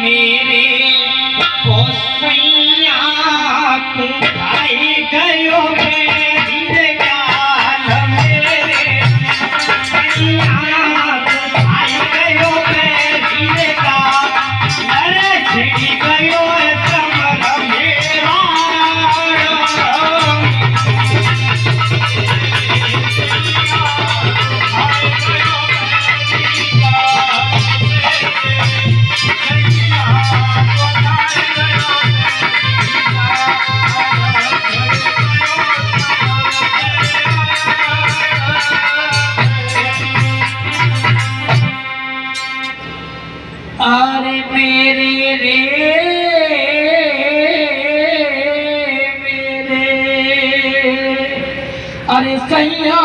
मेरे को सैया तू भाई गयो मेरे गाल मेरे सैया तू भाई गयो मेरे गाल अरे छिड़ी गयो समर मेरा अरे मेरे रे मेरे अरे सैया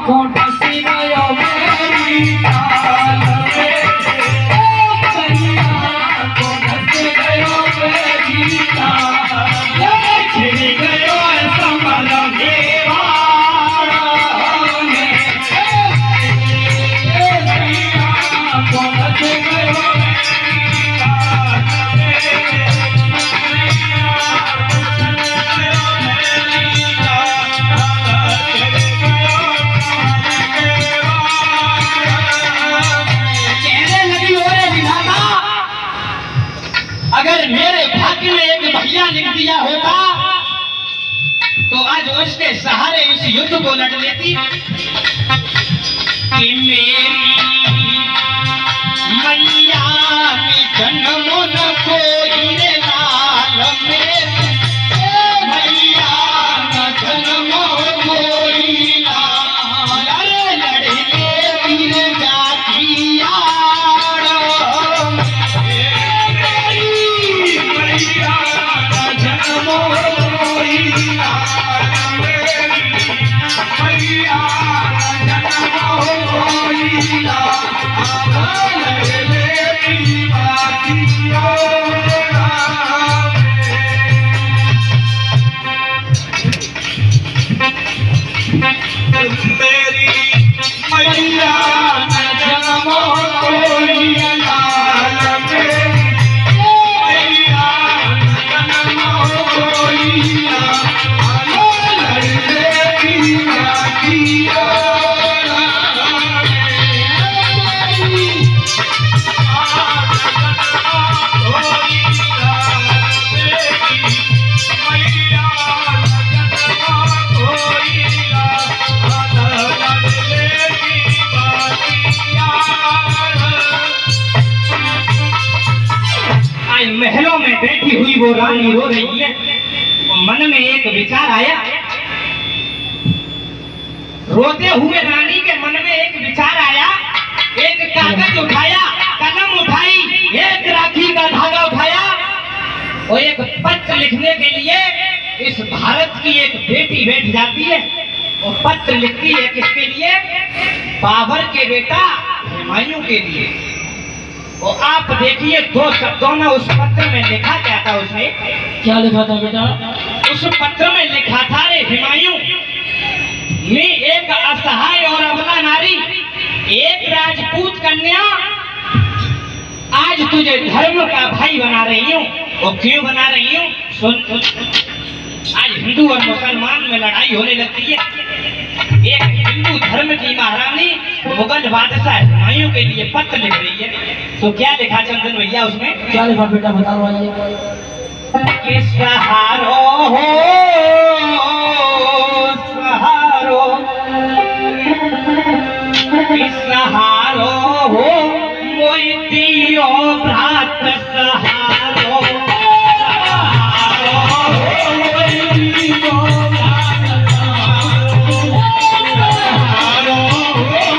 को डसी गयो मेरी गाल सैया को डसी गयो मेरी गाल छिड़ी गयो समर मेरा सैया को डसी गयो अगर मेरे भाग्य में एक भैया लिख दिया होता तो आज उसके सहारे इस युद्ध को लड़ लेती कि मेरी मैया की जन्मों न कोई रे लाल मेरी मैया न जन्मों कोई लाल अरे लड़े वीर जातिया महलों में बैठी हुई वो रानी रो रही है। मन में एक विचार आया, रोते हुए रानी के मन में एक विचार आया। एक कागज उठाया, कलम उठाई, एक राखी का धागा उठाया और एक पत्र लिखने के लिए इस भारत की एक बेटी बैठ जाती है और पत्र लिखती है। किसके लिए? बाबर के बेटा हुमायूं के लिए। और आप देखिए दो शब्दों में उस पत्र में लिखा क्या था। उसने क्या लिखा था बेटा? उस पत्र में लिखा था, रे हुमायूं, मैं एक असहाय और अबला नारी, एक राजपूत कन्या, आज तुझे धर्म का भाई बना रही हूँ। और क्यों बना रही हूँ? सुन, आज हिंदू और मुसलमान में लड़ाई होने लगती है। एक हिंदू धर्म की महारानी मुगल बादशाह हुमायूं के लिए पत्र लिख रही है। तो क्या लिखा चंदन भैया उसमें? क्या लिखा बेटा बताओ आइए। कि सहारो हो सहारो, कि सहारो हो मोई दियो भ्रात सहारो, सहारो हो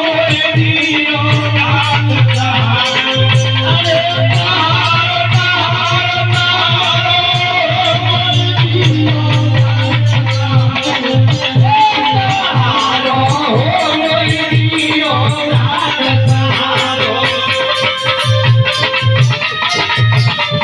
मोई दियो भ्रात सहारो, सहारो हो मोई दियो भ्रात सहारो। अरे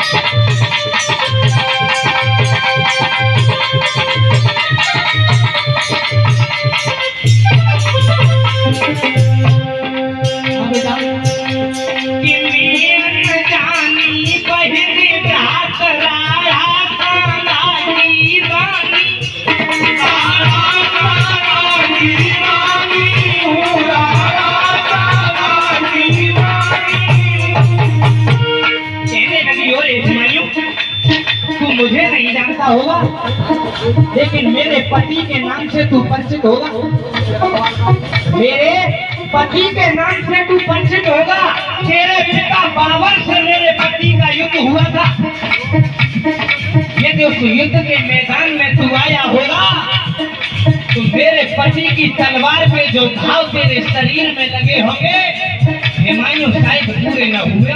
पता होगा, लेकिन मेरे पति के नाम से तू परिचित होगा। मेरे पति के नाम से तू परिचित होगा। तेरे पिता बाबर से मेरे पति का युद्ध हुआ था। यदि उस युद्ध के मैदान में तू आया होगा तो मेरे पति की तलवार पे जो घाव तेरे शरीर में लगे होंगे हिमायू शायद पूरे न हुए।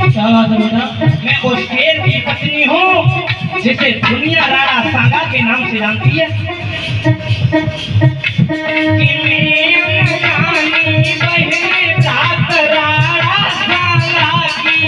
क्या बात है बेटा? मैं उस शेर की पत्नी हूँ जिसे दुनिया राणा सांगा के नाम से जानती है। कि मैं रानी बहन रात राणा सांगा की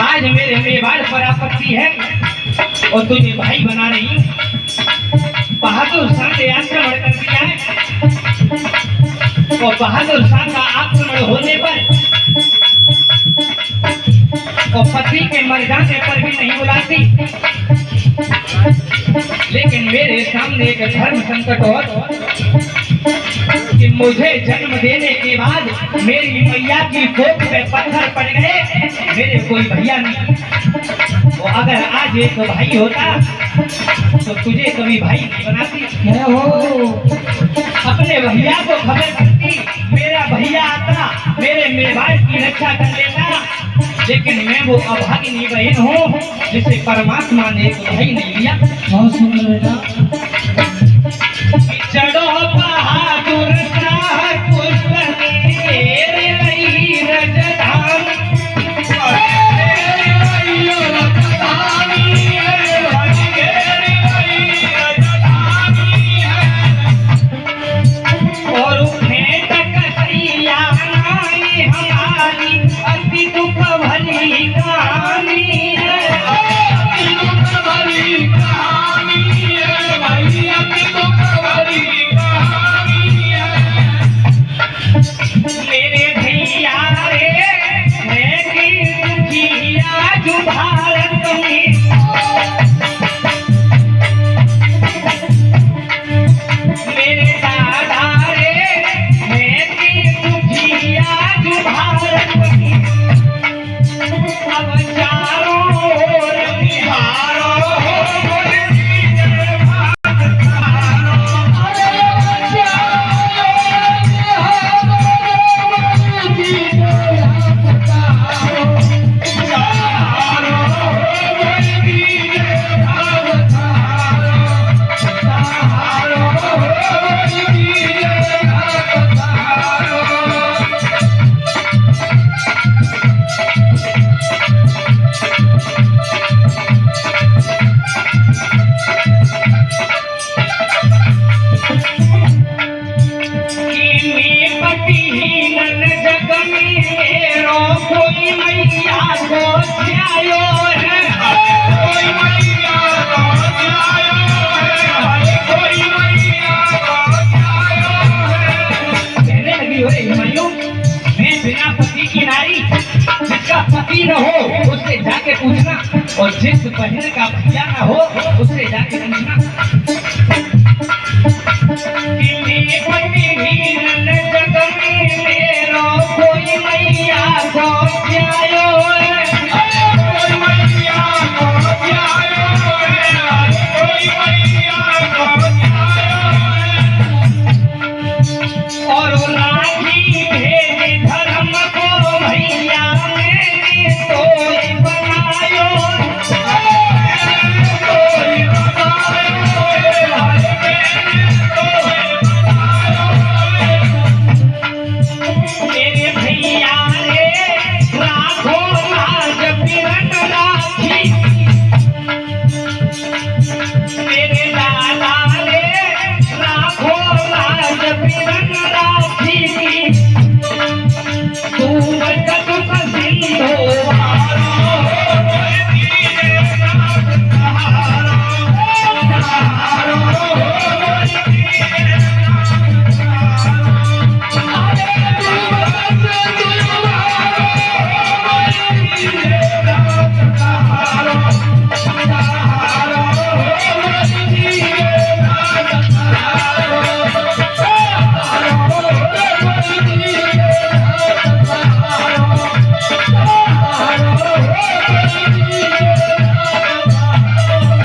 आज मेरे मेवाड़ पर आपत्ति है और तुझे भाई बना रही हूँ। बहादुर शाह ने आक्रमण कर दिया है और बहादुर शाह का आक्रमण होने पर और पति के मर जाने पर भी नहीं बुलाती। लेकिन मेरे सामने एक धर्म संकट और कि मुझे जन्म देने के बाद मेरी मैया की कोख में पत्थर पड़ गए। मेरे कोई भैया नहीं, वो अगर आज एक भाई होता तो तुझे कभी भाई नहीं बनाती। क्या हो? अपने भैया को खबर करती, मेरा भैया आता, मेरे मेवाड़ की रक्षा कर लेता। लेकिन मैं वो अभागिनी बहन हूँ जिसे परमात्मा ने एक भाई नहीं दिया। बहुत सुंदर बेटा। चढ़ो बहादुर शाह पुष्प तेरे नहीं रजधाम। और उठे टकसैया नाई हमारी अति दुख भरी कहानी है। पूछना और जिस बहन का भैया ना हो उससे जाके पूछना कि मेरे कोई वीरन जग में मेरो कोई मैया को जायो कोई मैया को जायो कोई मैया को जायो और राखी भेजे धर्म को भैया ने तोय बनायो तोय मेरे भैया रे राखो राज बिरन राखी मेरे लाला रे राखो राज बिरन राखी तू बचत का सिंधु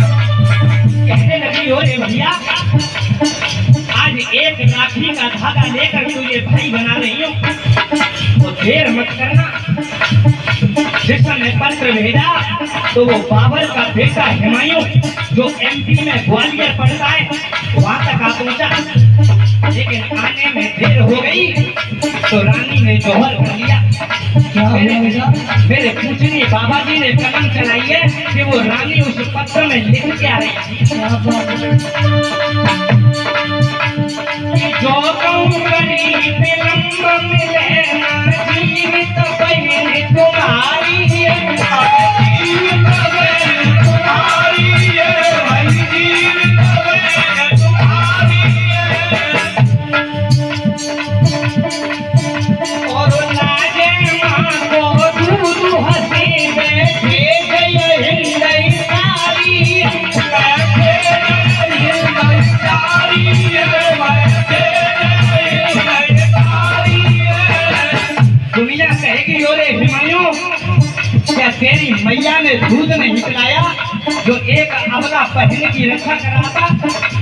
कहने लगी हो रे भैया आज एक राखी का धागा लेकर तुझे भाई बना रही हूँ तो देर मत करना जिसने पत्र भेजा तो वो बाबर का बेटा हुमायूं जो एमपी में ग्वालियर पड़ता है वहां तक आ पहुंचा लेकिन आने में देर हो गई तो रानी ने जोहर कर लिया क्या हुआ बेटा? मेरे पूछनी बाबा जी ने कलम चलाई है कि वो रानी उस पत्र में लिख के आ रही थी क्या बात है? जो कहूँ गरीब लंब मिले ना जीवित बहन तुम्हारी है जीवित बहन तुम्हारी है भाई जीवित बहन तुम्हारी है और लाजे माँ को दूध हंसी बैठे गए हिंदई सारी दुनिया कहेगी ओरे हुमायूं क्या तेरी मैया ने दूध नहीं पिलाया जो एक अबला पहले की रक्षा कराता